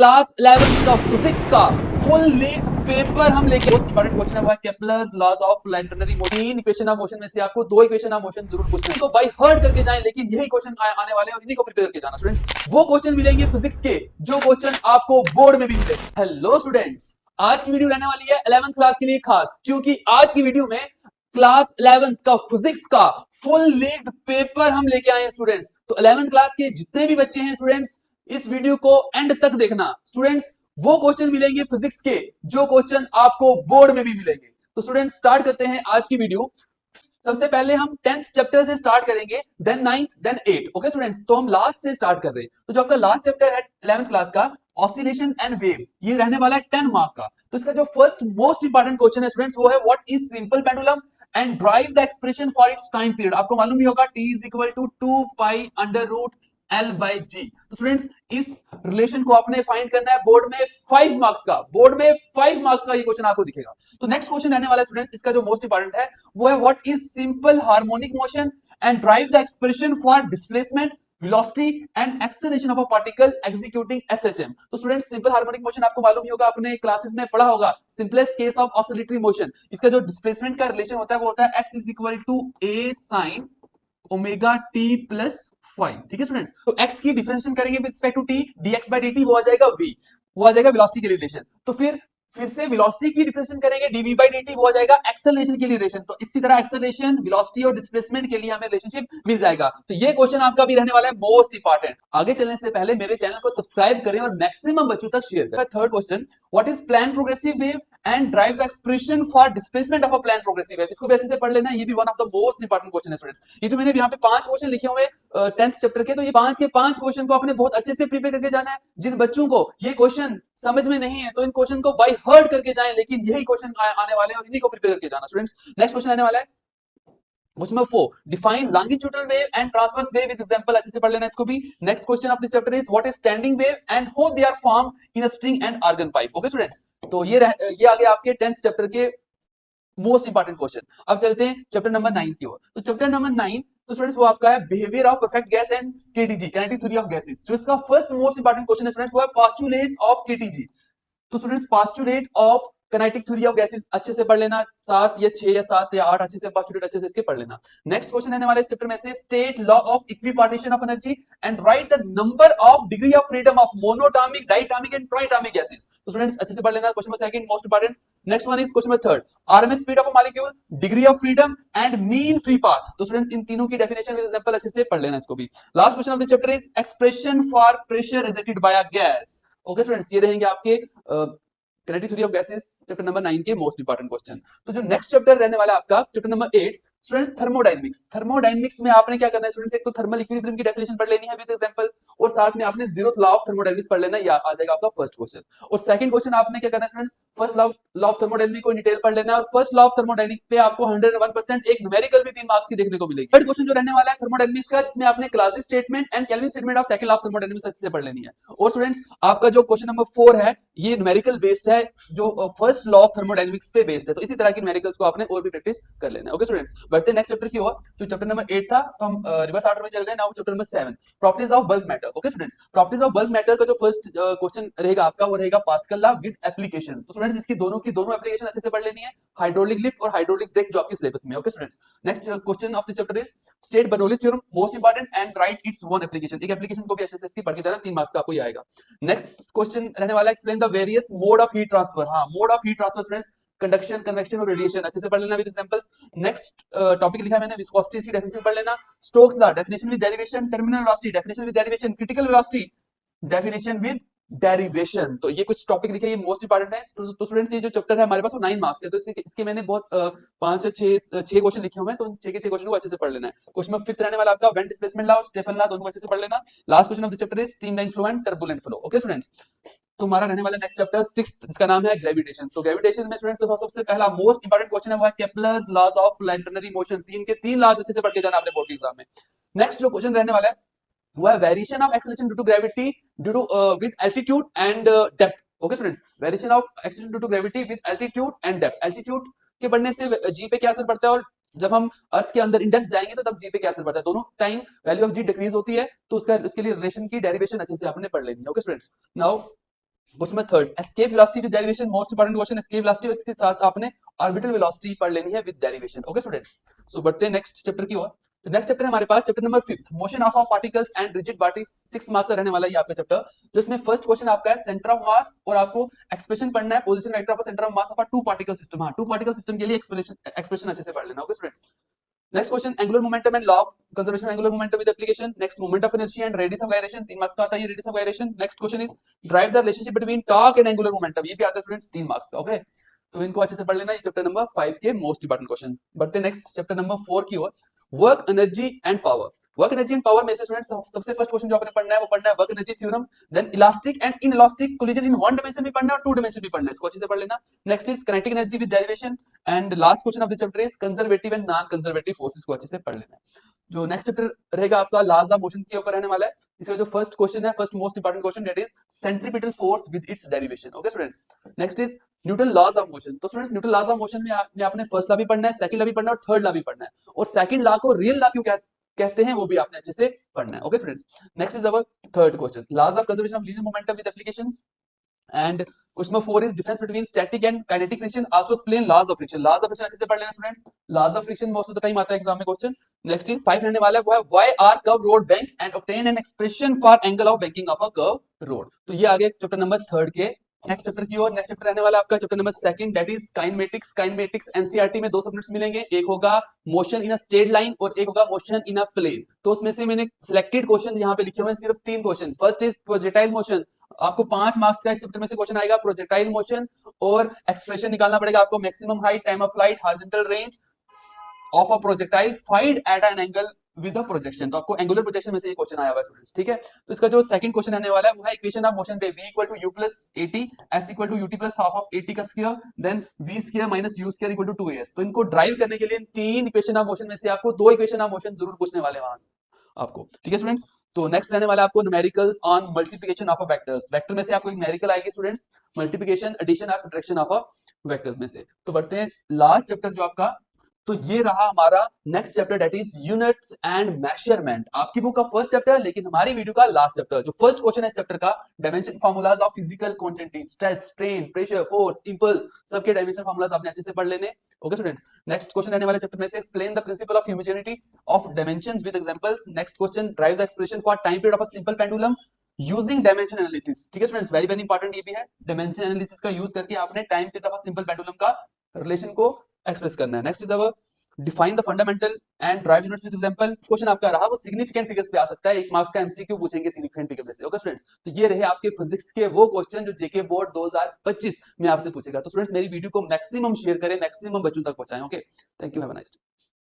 Class 11 का physics का full length paper हम लेके मोस्ट इंपॉर्टेंट क्वेश्चन है वो है Kepler's laws of planetary motion. तीन इक्वेशन ऑफ मोशन में से आपको दो इक्वेशन ऑफ मोशन जरूर पूछना है, तो बाय हार्ट करके जाएं, लेकिन यही क्वेश्चन आने वाले हैं और इन्हीं को प्रिपेयर करके जाना स्टूडेंट्स। वो क्वेश्चन मिलेंगे फिजिक्स के जो क्वेश्चन आपको बोर्ड में भी मिले। हेलो स्टूडेंट्स, आज की वीडियो रहने वाली है 11th क्लास के लिए खास, क्योंकि आज की वीडियो में क्लास 11th का फिजिक्स का फुल लेंथ पेपर हम लेके आए हैं स्टूडेंट्स। तो 11th क्लास के जितने भी बच्चे हैं स्टूडेंट्स, इस वीडियो को एंड तक देखना स्टूडेंट्स। वो क्वेश्चन मिलेंगे फिजिक्स के जो क्वेश्चन आपको बोर्ड में भी मिलेंगे। तो स्टूडेंट्स स्टार्ट करते हैं आज की वीडियो। सबसे पहले हम 10th चैप्टर से स्टार्ट करेंगे, then 9th, then 8। Okay students, तो हम लास्ट से स्टार्ट कर रहे हैं। तो जो आपका लास्ट चैप्टर है 11th क्लास का ऑसिलेशन एंड वेव्स, ये रहने वाला है 10 मार्क का। तो इसका जो फर्स्ट मोस्ट इंपॉर्टेंट क्वेश्चन है स्टूडेंट्स वो है what is simple pendulum and drive the expression for its time period. आपको मालूम ही होगा T is equal to 2 pi under root L by G। तो स्टूडेंट्स इस रिलेशन को आपने फाइंड करना है बोर्ड में 5 मार्क्स का। बोर्ड में 5 मार्क्स का ये क्वेश्चन आपको दिखेगा। तो नेक्स्ट क्वेश्चन रहने वाला है स्टूडेंट्स, इसका जो मोस्ट इंपॉर्टेंट है वो है what is simple harmonic motion and drive the expression for displacement velocity and acceleration of a particle executing SHM। तो स्टूडेंट्स सिंपल हार्मोनिक मोशन आपको मालूम ही होगा, आपने क्लासेस में पढ़ा होगा, simplest case of oscillatory motion. इसका जो डिस्प्लेसमेंट का रिलेशन होता है वो होता है x is equal to a sin omega t plus 5। ठीक है स्टूडेंट्स, तो x की डिफरेंशिएशन करेंगे with respect to t, dx by dt वो आ जाएगा v, वो आ जाएगा वेलोसिटी के लिए रिलेशन। तो फिर से वेलोसिटी की डिफरेंशिएशन करेंगे dv बाय dt वो आ जाएगा एक्सेलरेशन के लिए रिलेशन। तो इसी तरह एक्सेलरेशन, वेलोसिटी और डिस्प्लेसमेंट के लिए हमें रिलेशनशिप मिल जाएगा। तो ये क्वेश्चन आपका भी रहने वाला है मोस्ट इंपॉर्टेंट। आगे चलने से पहले मेरे चैनल को सब्सक्राइब करें और मैक्सिमम बच्चों तक शेयर करें। Third question, what is plan progressive wave and drive the expression for displacement of a plan progressive wave. इसको भी अच्छे से पढ़ लेना, ये भी one of the most important question है स्टूडेंट्स। ये जो मैंने यहाँ पे 5 क्वेश्चन लिखे हुए 10th चैप्टर के, तो ये 5 के 5 क्वेश्चन को आपने बहुत अच्छे से प्रिपेयर करके जाना है। जिन बच्चों को ये क्वेश्चन समझ में नहीं है तो इन क्वेश्चन को बाय हार्ट करके जाएं, लेकिन यही क्वेश्चन आने वाले हैं और इन्हीं को प्रिपेयर करके जाना स्टूडेंट्स। नेक्स्ट क्वेश्चन आने वाला है question number 4, define longitudinal wave and transverse wave with example. अच्छे से पढ़ लेना इसको भी। Next question of this chapter is what is standing wave and how they are form in a string and organ pipe. Okay students, तो ये आ गया आपके 10th चैप्टर के मोस्ट इंपॉर्टेंट क्वेश्चन। अब चलते हैं चैप्टर नंबर 9 की ओर। तो चैप्टर नंबर 9 तो स्टूडेंट्स वो आपका है behaviour of perfect gas and KTG, kinetic theory of gases. जो इसका फर्स्ट मोस्ट इंपॉर्टेंट क्वेश्चन है स्टूडेंट्स वो है पोस्टुलेट्स ऑफ केटीजी। तो students postulate of kinetic theory of gases अच्छे से पढ़ लेना, 7 या 6 या 7 या 8 अच्छे से पोस्टुलेट अच्छे से इसके पढ़ लेना। नेक्स्ट क्वेश्चन रहने वाला इस चैप्टर में से state law of equipartition of energy and right the number of degree of freedom of monoatomic, diatomic and triatomic gases. तो स्टूडेंट्स अच्छे से पढ़ लेना। Question number second most important. Next one is question number third, RMS speed of a molecule, degree of freedom and mean free path. तो students in तीनों की definition with example अच्छे से पढ़ लेना इसको भी। Last question of this chapter is expression for pressure exerted by a gas. Okay students, ये रहेंगे आपके kinetic theory of gases chapter number 9 के मोस्ट इंपॉर्टेंट क्वेश्चन। तो जो नेक्स्ट चैप्टर रहने वाला है आपका chapter number 8 students thermodynamics. Thermodynamics में आपने क्या करना है स्टूडेंट्स, एक तो थर्मल इक्विलिब्रियम की डेफिनेशन पढ़ लेनी है विद एग्जांपल, और साथ में आपने जीरोथ लॉ ऑफ थर्मोडायनामिक्स पढ़ लेना, या आ जाएगा आपका फर्स्ट क्वेश्चन। और सेकंड क्वेश्चन आपने क्या करना है students, first law of thermodynamics को इन डिटेल पढ़ लेना है, और फर्स्ट लॉ ऑफ थर्मोडायनामिक्स पे आपको 101% एक न्यूमेरिकल भी 3 मार्क्स की देखने को मिलेगी। थर्ड क्वेश्चन जो रहने वाला है थर्मोडायनामिक्स का, जिसमें आपने classes statement and kelvin statement of second law of thermodynamics अच्छे से पढ़ लेनी है। और स्टूडेंट्स आपका जो क्वेश्चन नंबर 4 है ये न्यूमेरिकल बेस्ड है, जो फर्स्ट लॉ ऑफ थर्मोडायनामिक्स पे बेस्ड है। तो इसी तरह की न्यूमेरिकल्स को आपने और भी प्रैक्टिस कर लेना है। ओके स्टूडेंट्स, बढ़ते हैं नेक्स्ट चैप्टर की ओर। जो चैप्टर नंबर 8 था तो हम रिवर्स ऑर्डर में चल रहे हैं। Now chapter number 7, properties of bulk matter. Okay students, properties of bulk matter का जो फर्स्ट क्वेश्चन रहेगा आपका वो रहेगा पास्कल लॉ विद एप्लीकेशन। तो स्टूडेंट्स इसकी दोनों एप्लीकेशन अच्छे से पढ़ लेनी है, हाइड्रोलिक लिफ्ट और हाइड्रोलिक ब्रेक जो आपके सिलेबस में है। Okay students, next question of this chapter is state Bernoulli theorem, most important, and right it's one application. एक एप्लीकेशन को भी अच्छे से इसकी पढ़ के जाना, 3 मार्क्स का आपको ये आएगा। नेक्स्ट क्वेश्चन रहने वाला है explain the various mode of heat transfer. हां, mode of heat transfer students conduction, convection और रेडिएशन अच्छे से पढ़ लेना विद एग्जांपल्स। नेक्स्ट टॉपिक लिखा है मैंने विस्कोसिटी की डेफिनेशन पढ़ लेना, Stokes law definition with derivation, terminal velocity definition with derivation, critical velocity definition with derivation. तो ये कुछ टॉपिक लिखे, ये मोस्ट इंपॉर्टेंट है। तो स्टूडेंट्स ये जो चैप्टर है हमारे पास वो 9 मार्क्स है, तो इसके मैंने बहुत 5 या 6 क्वेश्चन लिखे हुए हैं, तो 6 के 6 क्वेश्चन को अच्छे से पढ़ लेना है। क्वेश्चन नंबर 5 रहने वाला आपका वेन डिस्प्लेसमेंट लॉ और स्टेफन लॉ, दोनों को अच्छे से पढ़ लेना। Last question of this chapter is streamline flow and turbulent flow. Okay students, तो हमारा रहने वाला नेक्स्ट चैप्टर 6 जिसका नाम है ग्रेविटेशन। तो ग्रेविटेशन में स्टूडेंट्स सबसे पहला मोस्ट इंपॉर्टेंट क्वेश्चन है वो है Kepler's laws of planetary motion. 3 के 3 लॉज अच्छे से पढ़ के जाना आपने बोर्ड के एग्जाम में। नेक्स्ट जो क्वेश्चन रहने वाला है वो है variation of acceleration due to gravity due to with altitude and depth. Okay students, variation of acceleration due to gravity with altitude and depth. Altitude के बढ़ने से जी पे क्या असर पड़ता है, और जब हम अर्थ के अंदर इन डेप्थ जाएंगे तो तब जी पे क्या असर पड़ता है। दोनों time value of g decrease होती है, तो उसके लिए रिलेशन की डेरिवेशन अच्छे से आपने पढ़ लेनी है। Okay students, now question number third, escape velocity with derivation, most important question. Escape velocity और इसके साथ आपने ऑर्बिटल वेलोसिटी पढ़ लेनी है विद डेरिवेशन। ओके स्टूडेंट्स, सो बढ़ते हैं नेक्स्ट चैप्टर की ओर। तो नेक्स्ट चैप्टर है हमारे पास chapter number 5, motion of particles and rigid bodies. 6 marks का रहने वाला है आपका चैप्टर, जो इसमें फर्स्ट क्वेश्चन आपका है सेंटर ऑफ मास, और आपको एक्सप्रेशन पढ़ना है position vector of centre of mass of a two particle system. हां, टू पार्टिकल सिस्टम के लिए एक्सप्रेशन अच्छे से पढ़ लेना। Okay students, next question, angular momentum and law of conservation of angular momentum with application. Next, moment of inertia and radius of gyration. 3 marks का आता है ये radius of gyration. Next question is derive the relationship between torque and angular momentum, ये भी आता है students 3 marks का। Okay, तो इनको अच्छे से पढ़ लेना, ये चैप्टर नंबर 5 के मोस्ट इंपोर्टेंट क्वेश्चन। बढ़ते हैं नेक्स्ट चैप्टर नंबर 4 की ओर, work energy and power. Work energy and power में से स्टूडेंट्स सबसे फर्स्ट क्वेश्चन जो आपने पढ़ना है वो पढ़ना है work energy theorem. Then elastic and inelastic collision in one dimension भी पढ़ना है और टू डायमेंशन भी पढ़ना है, इसको अच्छे से पढ़ लेना। Next is kinetic energy with derivation, and last question of this chapter is conservative and non conservative forces, को अच्छे से पढ़ लेना है। जो नेक्स्ट चैप्टर रहेगा आपका लॉज ऑफ मोशन के ऊपर रहने वाला है। इसका जो फर्स्ट क्वेश्चन है, first most important question, that is centripetal force with its derivation. Okay students, next is Newton laws of motion. तो students Newton laws of motion में आपने फर्स्ट लॉ भी पढ़ना है, सेकंड लॉ भी पढ़ना है और थर्ड लॉ भी पढ़ना है, और सेकंड लॉ को रियल लॉ क्यों कहते हैं वो भी आपने अच्छे से पढ़ना है। Okay students, next is our third question, laws of conservation of linear momentum with applications. And question number 4 is difference between static and kinetic friction, also explain laws of friction. Laws of friction अच्छे से पढ़ लेना students, laws of friction most of the time आता है exam में question. Next is 5 रहने वाला है, वो है why are curve road bank and obtain an expression for angle of banking of a curve road. तो ये आ गया चैप्टर नंबर 3 के नेक्स्ट चैप्टर की ओर। नेक्स्ट चैप्टर रहने वाला है आपका chapter number 2, that is kinematics. Kinematics NCERT में 2 सब्जेक्ट्स मिलेंगे, एक होगा motion in a straight line और एक होगा मोशन इन अ प्लेन। तो उसमें से मैंने सिलेक्टेड क्वेश्चन यहाँ पे लिखे हुए हैं, सिर्फ 3 question. First is projectile motion, आपको 5 मार्क्स का इस चैप्टर में से क्वेश्चन आएगा प्रोजेक्टाइल मोशन, और एक्सप्रेशन निकालना पड़ेगा आपको, maximum height, time of flight, horizontal range of a projectile find at an angle with the projection. तो आपको एंगुलर प्रोजेक्शन में से ये क्वेश्चन आया हुआ है स्टूडेंट्स, ठीक है। तो इसका जो सेकंड क्वेश्चन आने वाला है वो है इक्वेशन ऑफ मोशन पे v equal to u plus at, s equal to ut plus half of at का square, then v square minus u square equal to 2as। तो इनको ड्राइव करने के लिए 3 इक्वेशन ऑफ मोशन में से आपको 2 इक्वेशन ऑफ मोशन जरूर पूछने वाले हैं वहां से आपको, ठीक है स्टूडेंट्स। तो नेक्स्ट रहने वाला है आपको numericals on multiplication of a vectors. Vector में से आपको एक न्यूमेरिकल आएगी स्टूडेंट्स, मल्टीप्लिकेशन, एडिशन और सब्ट्रैक्शन ऑफ अ वेक्टर्स में से। तो बढ़ते हैं लास्ट चैप्टर जो आपका, तो ये रहा हमारा next chapter, that is units and measurement. आपकी बुक का फर्स्ट चैप्टर है लेकिन हमारी वीडियो का लास्ट चैप्टर। जो फर्स्ट क्वेश्चन है इस चैप्टर का, dimension formulas of physical quantity, stress, strain, pressure, force, impulse, सबके डायमेंशन फार्मूलाज आपने अच्छे से पढ़ लेने। ओके स्टूडेंट्स, नेक्स्ट क्वेश्चन रहने वाले चैप्टर में से explain the principle of homogeneity of dimensions with examples. Next question, drive the expression for time period of a simple pendulum using dimension analysis. ठीक है स्टूडेंट्स, वेरी वेरी इंपॉर्टेंट ये भी है, dimension analysis का use करके आपने time period of a simple pendulum का relation को एक्सप्रेस करना है। Next is our define the fundamental and drive units with example. Question आपका रहा वो सिग्निफिकेंट फिगर्स पे आ सकता है, 1 मार्क्स का एमसीक्यू पूछेंगे सिग्निफिकेंट फिगर में से। ओके स्टूडेंट्स, तो ये रहे आपके फिजिक्स के वो क्वेश्चन जो जेके बोर्ड 2025 में आपसे पूछेगा। तो स्टूडेंट्स मेरी वीडियो को मैक्सिमम शेयर करें, मैक्सिमम बच्चों तक पहुंचाएं। Okay, thank you, have a nice day.